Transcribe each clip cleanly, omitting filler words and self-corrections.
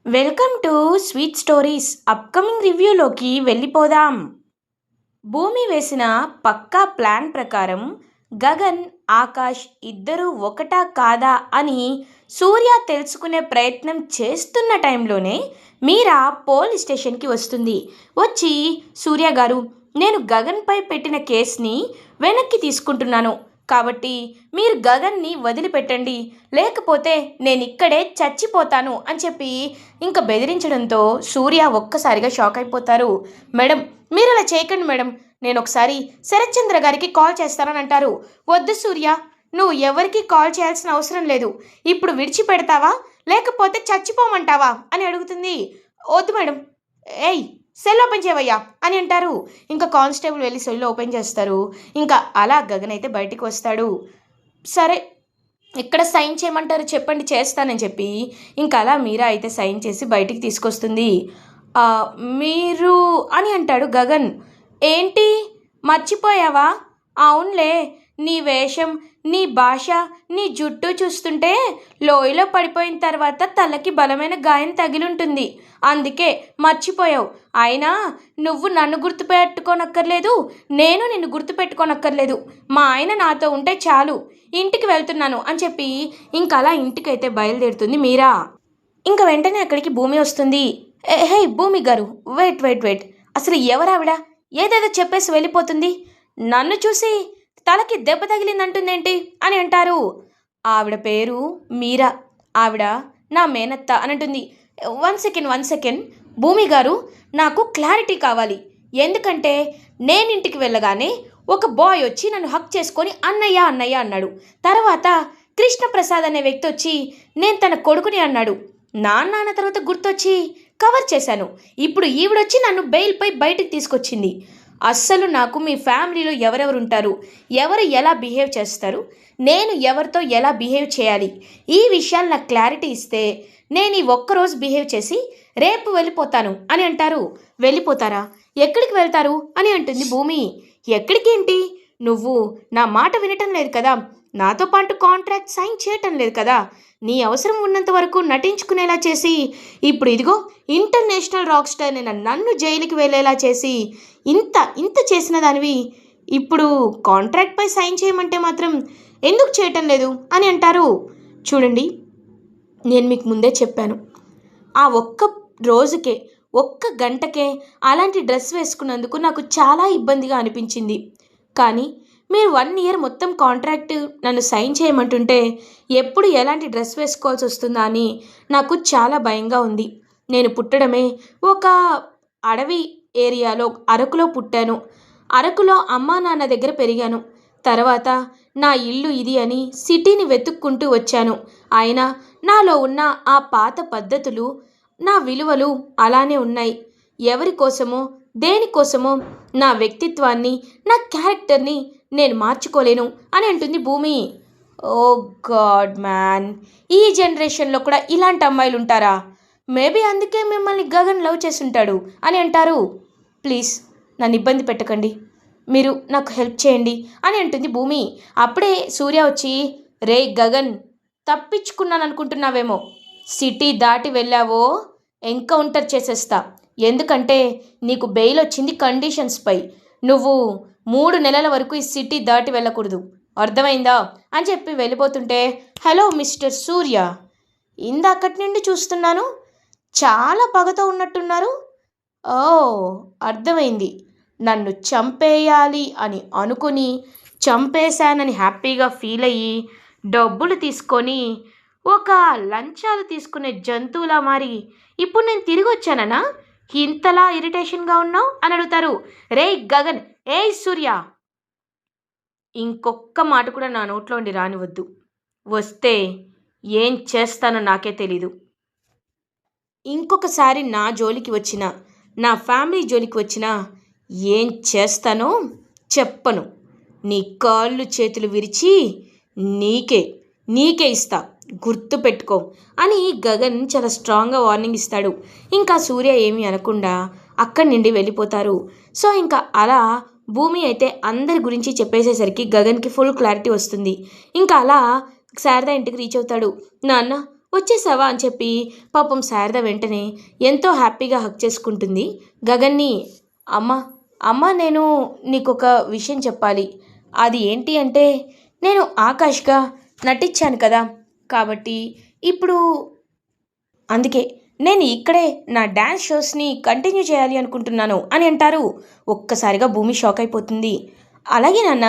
Welcome to sweet stories upcoming రివ్యూలోకి వెళ్ళిపోదాం. భూమి వేసిన పక్కా ప్లాన్ ప్రకారం గగన్, ఆకాష్ ఇద్దరూ ఒకటా కాదా అని సూర్య తెలుసుకునే ప్రయత్నం చేస్తున్న టైంలోనే మీరా పోలీస్ స్టేషన్కి వస్తుంది. వచ్చి సూర్య గారు, నేను గగన్పై పెట్టిన కేసుని వెనక్కి తీసుకుంటున్నాను, కాబట్టి మీరు గగన్ని వదిలిపెట్టండి, లేకపోతే నేను ఇక్కడే చచ్చిపోతాను అని చెప్పి ఇంకా బెదిరించడంతో సూర్య ఒక్కసారిగా షాక్ అయిపోతారు. మేడం, మీరు అలా చేయకండి మేడం, నేను ఒకసారి శరత్చంద్ర గారికి కాల్ చేస్తానని అంటారు. వద్దు సూర్య, నువ్వు ఎవరికి కాల్ చేయాల్సిన అవసరం లేదు, ఇప్పుడు విడిచిపెడతావా లేకపోతే చచ్చిపోమంటావా అని అడుగుతుంది. వద్దు మేడం, ఏయ్ సెల్ ఓపెన్ చేయవయ్యా అని అంటారు. ఇంకా కానిస్టేబుల్ వెళ్ళి సెల్ ఓపెన్ చేస్తారు. ఇంకా అలా గగన్ అయితే బయటికి వస్తాడు. సరే, ఇక్కడ సైన్ చేయమంటారు చెప్పండి, చేస్తానని చెప్పి ఇంకా అలా మీరా అయితే సైన్ చేసి బయటికి తీసుకొస్తుంది. మీరు అని అంటాడు గగన్. ఏంటి మర్చిపోయావా? అవునులే, నీ వేషం, నీ భాష, నీ జుట్టు చూస్తుంటే లోయలో పడిపోయిన తర్వాత తలకి బలమైన గాయం తగిలుంటుంది, అందుకే మర్చిపోయావు. అయినా నువ్వు నన్ను గుర్తుపెట్టుకోనక్కర్లేదు, నేను నిన్ను గుర్తుపెట్టుకోనక్కర్లేదు, మా ఆయన నాతో ఉంటే చాలు, ఇంటికి వెళ్తున్నాను అని చెప్పి ఇంకా అలా ఇంటికైతే బయలుదేరుతుంది మీరా. ఇంకా వెంటనే అక్కడికి భూమి వస్తుంది. హే భూమి గారు, వెయిట్ వెయిట్ వెయిట్, అసలు ఎవరావిడ? ఏదేదో చెప్పేసి వెళ్ళిపోతుంది, నన్ను చూసి తలకి దెబ్బ తగిలిందంటుందేంటి అని అంటారు. ఆవిడ పేరు మీరా, ఆవిడ నా మేనత్త అని అంటుంది. వన్ సెకండ్ భూమి గారు, నాకు క్లారిటీ కావాలి, ఎందుకంటే నేను ఇంటికి వెళ్ళగానే ఒక బాయ్ వచ్చి నన్ను హక్ చేసుకొని అన్నయ్య అన్నయ్య అన్నాడు. తర్వాత కృష్ణప్రసాద్ అనే వ్యక్తి వచ్చి నేను తన కొడుకుని అన్నాడు. నాన్న తర్వాత గుర్తొచ్చి కవర్ చేశాను. ఇప్పుడు ఈవిడొచ్చి నన్ను బెయిల్పై బయటికి తీసుకొచ్చింది. అస్సలు నాకు మీ ఫ్యామిలీలో ఎవరెవరు ఉంటారు, ఎవరు ఎలా బిహేవ్ చేస్తారు, నేను ఎవరితో ఎలా బిహేవ్ చేయాలి, ఈ విషయాలు నాకు క్లారిటీ ఇస్తే నేను ఈ ఒక్కరోజు బిహేవ్ చేసి రేపు వెళ్ళిపోతాను అని అంటారు. వెళ్ళిపోతారా? ఎక్కడికి వెళ్తారు అని అంటుంది భూమి. ఎక్కడికేంటి, నువ్వు నా మాట వినటం లేదు కదా, నాతో పాటు కాంట్రాక్ట్ సైన్ చేయటం లేదు కదా, నీ అవసరం ఉన్నంత వరకు నటించుకునేలా చేసి ఇప్పుడు ఇదిగో ఇంటర్నేషనల్ రాక్ స్టార్ అయిన నన్ను జైలుకి వెళ్ళేలా చేసి ఇంత ఇంత చేసిన దానివి ఇప్పుడు కాంట్రాక్ట్పై సైన్ చేయమంటే మాత్రం ఎందుకు చేయటం లేదు అని అంటారు. చూడండి, నేను మీకు ముందే చెప్పాను, ఆ ఒక్క రోజుకే, ఒక్క గంటకే అలాంటి డ్రెస్ వేసుకున్నందుకు నాకు చాలా ఇబ్బందిగా అనిపించింది. కానీ మీరు 1 ఇయర్ మొత్తం కాంట్రాక్ట్ నన్ను సైన్ చేయమంటుంటే ఎప్పుడు ఎలాంటి డ్రెస్ వేసుకోవాల్సి వస్తుందా అని నాకు చాలా భయంగా ఉంది. నేను పుట్టడమే ఒక అడవి ఏరియాలో, అరకులో పుట్టాను. అరకులో అమ్మా నాన్న దగ్గర పెరిగాను. తర్వాత నా ఇల్లు ఇది అని సిటీని వెతుక్కుంటూ వచ్చాను. అయినా నాలో ఉన్న ఆ పాత పద్ధతులు, నా విలువలు అలానే ఉన్నాయి. ఎవరి కోసమో దేనికోసమో నా వ్యక్తిత్వాన్ని, నా క్యారెక్టర్ని నేను మార్చుకోలేను అని అంటుంది భూమి. ఓ గాడ్ మ్యాన్, ఈ జనరేషన్లో కూడా ఇలాంటి అమ్మాయిలు ఉంటారా? మేబీ అందుకే మిమ్మల్ని గగన్ లవ్ చేసుంటాడు అని అంటారు. ప్లీజ్ నన్ను ఇబ్బంది పెట్టకండి, మీరు నాకు హెల్ప్ చేయండి అని అంటుంది భూమి. అప్పుడే సూర్య వచ్చి, రే గగన్, తప్పించుకున్నాను అనుకుంటున్నావేమో, సిటీ దాటి వెళ్ళావో ఎన్కౌంటర్ చేసేస్తా, ఎందుకంటే నీకు బెయిల్ వచ్చింది కండిషన్స్పై, నువ్వు 3 నెలల వరకు ఈ సిటీ దాటి వెళ్ళకూడదు, అర్థమైందా అని చెప్పి వెళ్ళిపోతుంటే, హలో మిస్టర్ సూర్య, ఇందాకటి నుండి చూస్తున్నాను చాలా పగతో ఉన్నట్టున్నారు. ఓ, అర్థమైంది, నన్ను చంపేయాలి అని అనుకుని చంపేశానని హ్యాపీగా ఫీల్ అయ్యి డబ్బులు తీసుకొని ఒక లంచాలు తీసుకునే జంతువులా మారి ఇప్పుడు నేను తిరిగి వచ్చానన్నా ఇంతలా ఇరిటేషన్గా ఉన్నావు అని అడుగుతారు. రే గగన్, ఏ సూర్య, ఇంకొక్క మాట కూడా నా నోట్లోండి రానివద్దు, వస్తే ఏం చేస్తానో నాకే తెలీదు. ఇంకొకసారి నా జోలికి వచ్చినా, నా ఫ్యామిలీ జోలికి వచ్చినా ఏం చేస్తానో చెప్పను, నీ కాళ్ళు చేతులు విరిచి నీకే నీకే ఇస్తా, గుర్తు పెట్టుకో అని గగన్ చాలా స్ట్రాంగ్గా వార్నింగ్ ఇస్తాడు. ఇంకా సూర్య ఏమీ అనకుండా అక్కడి నుండి వెళ్ళిపోతారు. సో ఇంకా అలా భూమి అయితే అందరి గురించి చెప్పేసేసరికి గగన్కి ఫుల్ క్లారిటీ వస్తుంది. ఇంకా అలా శారద ఇంటికి రీచ్ అవుతాడు. నాన్న, వచ్చేసావా అని చెప్పి పాపం శారద వెంటనే ఎంతో హ్యాపీగా హక్ చేసుకుంటుంది గగన్ని. అమ్మ అమ్మ నేను నీకొక విషయం చెప్పాలి. అది ఏంటి అంటే నేను ఆకాష్గా నటించాను కదా, కాబట్టి ఇప్పుడు అందుకే నేను ఇక్కడే నా డ్యాన్స్ షోస్ని కంటిన్యూ చేయాలి అనుకుంటున్నాను అని అంటారు. ఒక్కసారిగా భూమి షాక్ అయిపోతుంది. అలాగే నాన్న,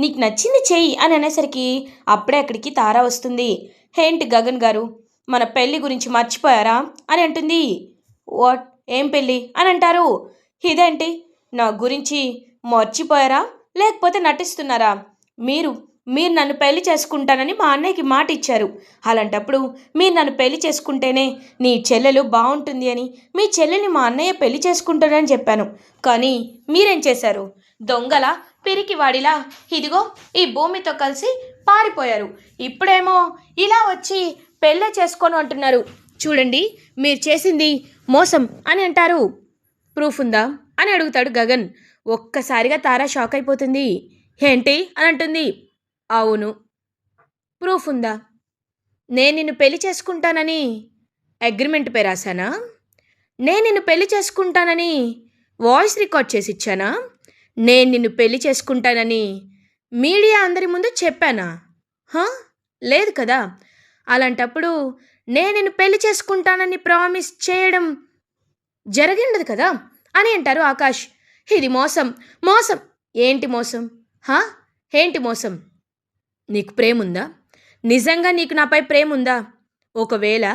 నీకు నచ్చింది చెయ్యి అని అనేసరికి అప్పుడే అక్కడికి తారా వస్తుంది. ఏంటి గగన్ గారు, మన పెళ్ళి గురించి మర్చిపోయారా అని అంటుంది. వాట్, ఏం పెళ్ళి అని అంటారు. ఇదేంటి, నా గురించి మర్చిపోయారా లేకపోతే నటిస్తున్నారా? మీరు మీరు నన్ను పెళ్లి చేసుకుంటానని మా అన్నయ్యకి మాట ఇచ్చారు. అలాంటప్పుడు మీరు నన్ను పెళ్లి చేసుకుంటేనే నీ చెల్లెలు బాగుంటుంది అని మీ చెల్లెల్ని మా అన్నయ్య పెళ్లి చేసుకుంటానని చెప్పాను. కానీ మీరేం చేశారు? దొంగల పిరికివాడిలా ఇదిగో ఈ భూమితో కలిసి పారిపోయారు. ఇప్పుడేమో ఇలా వచ్చి పెళ్ళే చేసుకోను అంటున్నారు. చూడండి, మీరు చేసింది మోసం అని అంటారు. ప్రూఫ్ ఉందా అని అడుగుతాడు గగన్. ఒక్కసారిగా తారా షాక్ అయిపోతుంది. ఏంటి అని అంటుంది. అవును, ప్రూఫ్ ఉందా? నేను నిన్ను పెళ్లి చేసుకుంటానని అగ్రిమెంట్ పే రాశానా? నేను నిన్ను పెళ్లి చేసుకుంటానని వాయిస్ రికార్డ్ చేసి ఇచ్చానా? నేను నిన్ను పెళ్లి చేసుకుంటానని మీడియా అందరి ముందు చెప్పానా? లేదు కదా. అలాంటప్పుడు నేను నిన్ను పెళ్లి చేసుకుంటానని ప్రామిస్ చేయడం జరిగిండదు కదా అని అంటారు ఆకాష్. ఇది మోసం, మోసం. ఏంటి మోసం? ఏంటి మోసం? నీకు ప్రేమ ఉందా? నిజంగా నీకు నాపై ప్రేమ ఉందా? ఒకవేళ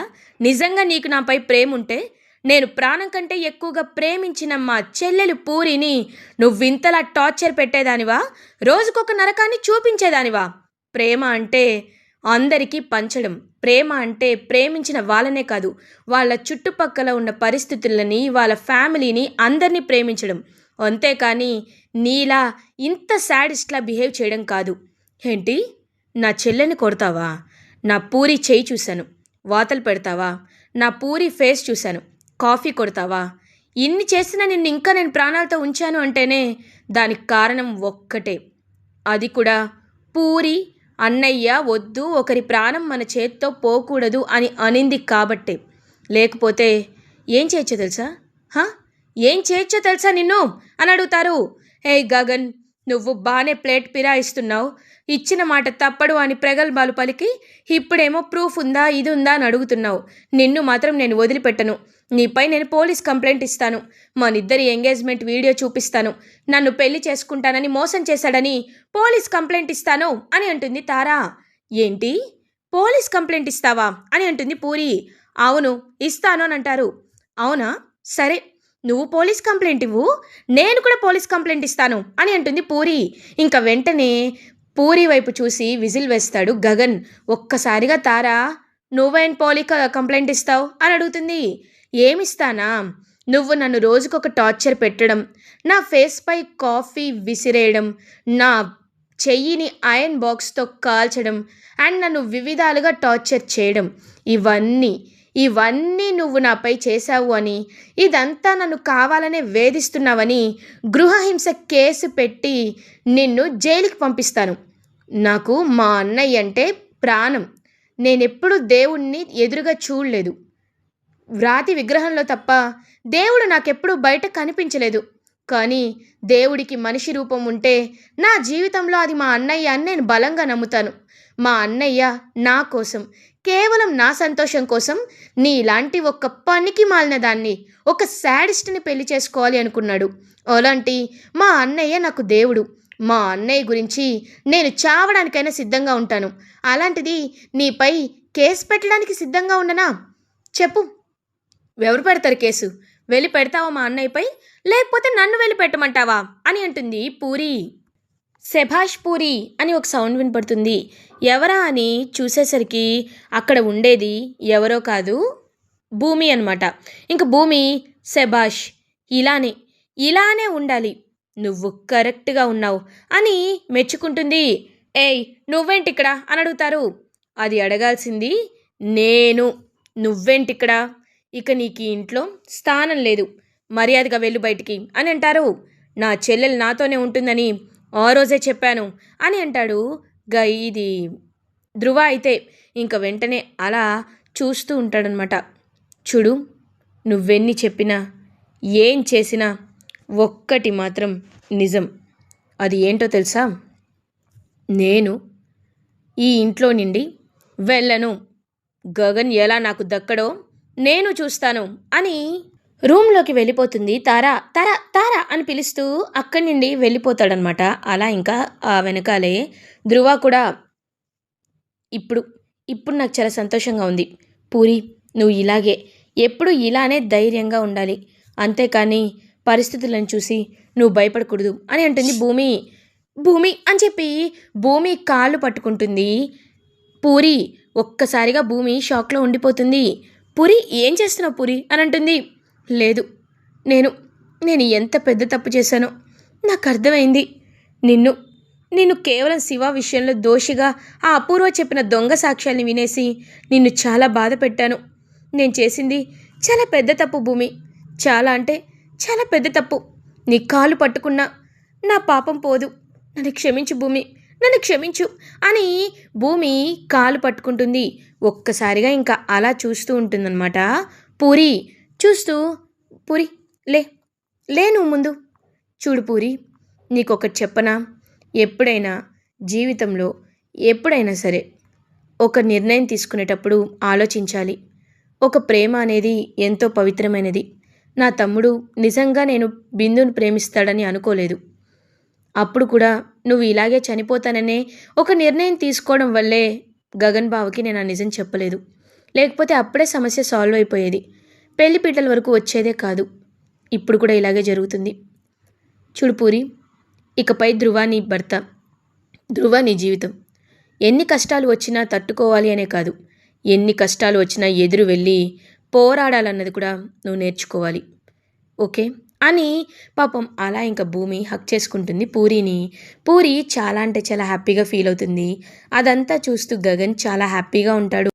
నిజంగా నీకు నాపై ప్రేమ ఉంటే నేను ప్రాణం కంటే ఎక్కువగా ప్రేమించిన మా చెల్లెలు పూరిని నువ్వింతలా టార్చర్ పెట్టేదానివా? రోజుకొక నరకాన్ని చూపించేదానివా? ప్రేమ అంటే అందరికీ పంచడం. ప్రేమ అంటే ప్రేమించిన వాళ్ళనే కాదు, వాళ్ళ చుట్టుపక్కల ఉన్న పరిస్థితులని, వాళ్ళ ఫ్యామిలీని, అందరినీ ప్రేమించడం. అంతేకాని నీలా ఇంత సాడిస్ట్లా బిహేవ్ చేయడం కాదు. ఏంటి, నా చెల్లెని కొడతావా? నా పూరి చేయి చూశాను, వాతలు పెడతావా? నా పూరి ఫేస్ చూశాను, కాఫీ కొడతావా? ఇన్ని చేసినా నిన్ను ఇంకా నేను ప్రాణాలతో ఉంచాను అంటేనే దానికి కారణం ఒక్కటే. అది కూడా పూరి అన్నయ్య వద్దు, ఒకరి ప్రాణం మన చేత్తో పోకూడదు అని అనింది కాబట్టే. లేకపోతే ఏం చేయొచ్చో తెలుసా? ఏం చేయొచ్చో తెలుసా నిన్ను అని అడుగుతారు. గగన్, నువ్వు బాగానే ప్లేట్ పిరాయిస్తున్నావు. ఇచ్చిన మాట తప్పడు అని ప్రగల్భాలు పలికి ఇప్పుడేమో ప్రూఫ్ ఉందా, ఇది ఉందా అని అడుగుతున్నావు. నిన్ను మాత్రం నేను వదిలిపెట్టను. నీపై నేను పోలీస్ కంప్లైంట్ ఇస్తాను. మనిద్దరి ఎంగేజ్మెంట్ వీడియో చూపిస్తాను. నన్ను పెళ్లి చేసుకుంటానని మోసం చేశాడని పోలీస్ కంప్లైంట్ ఇస్తాను అని అంటుంది తారా. ఏంటి, పోలీస్ కంప్లైంట్ ఇస్తావా అని అంటుంది పూరి. అవును, ఇస్తాను అని అంటారు. అవునా, సరే, నువ్వు పోలీస్ కంప్లైంట్ ఇవ్వు, నేను కూడా పోలీస్ కంప్లైంట్ ఇస్తాను అని అంటుంది పూరి. ఇంకా వెంటనే పూరి వైపు చూసి విజిల్ వేస్తాడు గగన్. ఒక్కసారిగా తారా, నువ్వేం పోలీస్ కంప్లైంట్ ఇస్తావు అని అడుగుతుంది. ఏమిస్తానా? నువ్వు నన్ను రోజుకొక టార్చర్ పెట్టడం, నా ఫేస్పై కాఫీ విసిరేయడం, నా చెయ్యిని ఐరన్ బాక్స్తో కాల్చడం అండ్ నన్ను వివిధాలుగా టార్చర్ చేయడం, ఇవన్నీ నువ్వు నాపై చేశావు అని, ఇదంతా నన్ను కావాలనే వేధిస్తున్నావని గృహహింస కేసు పెట్టి నిన్ను జైలుకి పంపిస్తాను. నాకు మా అన్నయ్య అంటే ప్రాణం. నేనెప్పుడు దేవుణ్ణి ఎదురుగా చూడలేదు. రాతి విగ్రహంలో తప్ప దేవుడు నాకెప్పుడు బయట కనిపించలేదు. కానీ దేవుడికి మనిషి రూపం ఉంటే నా జీవితంలో అది మా అన్నయ్య అని నేను బలంగా నమ్ముతాను. మా అన్నయ్య నా కోసం, కేవలం నా సంతోషం కోసం నీలాంటి ఒక పనికి మాలిన దాన్ని, ఒక శాడిస్ట్ని పెళ్లి చేసుకోవాలి అనుకున్నాడు. అలాంటి మా అన్నయ్య నాకు దేవుడు. మా అన్నయ్య గురించి నేను చావడానికైనా సిద్ధంగా ఉంటాను. అలాంటిది నీపై కేసు పెట్టడానికి సిద్ధంగా ఉండనా? చెప్పు, ఎవరు పెడతారు కేసు? వెళ్ళి పెడతావా మా అన్నయ్యపై, లేకపోతే నన్ను వెళ్ళి పెట్టమంటావా అని అంటుంది పూరి. శభాష్ పూరి అని ఒక సౌండ్ వినపడుతుంది. ఎవరా అని చూసేసరికి అక్కడ ఉండేది ఎవరో కాదు, భూమి అనమాట. ఇంక భూమి, శభాష్, ఇలానే ఉండాలి, నువ్వు కరెక్ట్గా ఉన్నావు అని మెచ్చుకుంటుంది. ఏయ్, నువ్వేంటిక్కడ అని అడుగుతారు. అది అడగాల్సింది నేను, నువ్వేంటిక్కడ? ఇక నీకు ఇంట్లో స్థానం లేదు, మర్యాదగా వెళ్ళు బయటికి అని అంటారు. నా చెల్లెలు నాతోనే ఉంటుందని ఆ రోజే చెప్పాను అని అంటాడు ఇది ధృవ. అయితే ఇంక వెంటనే అలా చూస్తూ ఉంటాడనమాట. చూడు, నువ్వెన్ని చెప్పినా ఏం చేసినా ఒక్కటి మాత్రం నిజం. అది ఏంటో తెలుసా? నేను ఈ ఇంట్లో నుండి వెళ్ళను. గగన్ ఎలా నాకు దక్కడో నేను చూస్తాను అని రూమ్లోకి వెళ్ళిపోతుంది. తారా తారా తారా అని పిలుస్తూ అక్కడి నుండి వెళ్ళిపోతాడనమాట. అలా ఇంకా ఆ వెనకాలే ధ్రువ కూడా ఇప్పుడు ఇప్పుడు నాకు చాలా సంతోషంగా ఉంది. పూరి, నువ్వు ఇలాగే ఎప్పుడు ఇలానే ధైర్యంగా ఉండాలి, అంతేకాని పరిస్థితులను చూసి నువ్వు భయపడకూడదు అని అంటుంది భూమి. భూమి అని చెప్పి భూమి కాళ్ళు పట్టుకుంటుంది. పూరి ఒక్కసారిగా భూమి షాక్లో ఉండిపోతుంది. పూరి, ఏం చేస్తున్నావు పూరి అని అంటుంది. లేదు, నేను నేను ఎంత పెద్ద తప్పు చేశానో నాకు అర్థమైంది. నిన్ను నిన్ను కేవలం శివ విషయంలో దోషిగా ఆ అపూర్వ చెప్పిన దొంగ సాక్ష్యాల్ని వినేసి నిన్ను చాలా బాధ పెట్టాను. నేను చేసింది చాలా పెద్ద తప్పు భూమి, చాలా అంటే చాలా పెద్ద తప్పు. నీ కాలు పట్టుకున్నా నా పాపం పోదు. నన్ను క్షమించు భూమి, నన్ను క్షమించు అని భూమి కాలు పట్టుకుంటుంది. ఒక్కసారిగా ఇంకా అలా చూస్తూ ఉంటుందన్నమాట. పూరి చూస్తూ, పూరి లే లే నువ్వు ముందు చూడు పూరి, నీకొకటి చెప్పనా? ఎప్పుడైనా జీవితంలో ఎప్పుడైనా సరే ఒక నిర్ణయం తీసుకునేటప్పుడు ఆలోచించాలి. ఒక ప్రేమ అనేది ఎంతో పవిత్రమైనది. నా తమ్ముడు నిజంగా నేను బిందుని ప్రేమిస్తాడని అనుకోలేదు. అప్పుడు కూడా నువ్వు ఇలాగే చనిపోతాననే ఒక నిర్ణయం తీసుకోవడం వల్లే గగన్ బావకి నేను ఆ నిజం చెప్పలేదు. లేకపోతే అప్పుడే సమస్య సాల్వ్ అయిపోయేది, పెళ్లి పీటల వరకు వచ్చేదే కాదు. ఇప్పుడు కూడా ఇలాగే జరుగుతుంది. చూడు పూరి, ఇకపై ధ్రువ నీ భర్త, ధ్రువ నీ జీవితం. ఎన్ని కష్టాలు వచ్చినా తట్టుకోవాలి అనే కాదు, ఎన్ని కష్టాలు వచ్చినా ఎదురు వెళ్ళి పోరాడాలన్నది కూడా నువ్వు నేర్చుకోవాలి, ఓకే అని పాపం అలా ఇంకా భూమి హక్ చేసుకుంటుంది పూరిని. పూరి చాలా అంటే చాలా హ్యాపీగా ఫీల్ అవుతుంది. అదంతా చూస్తూ గగన్ చాలా హ్యాపీగా ఉంటాడు.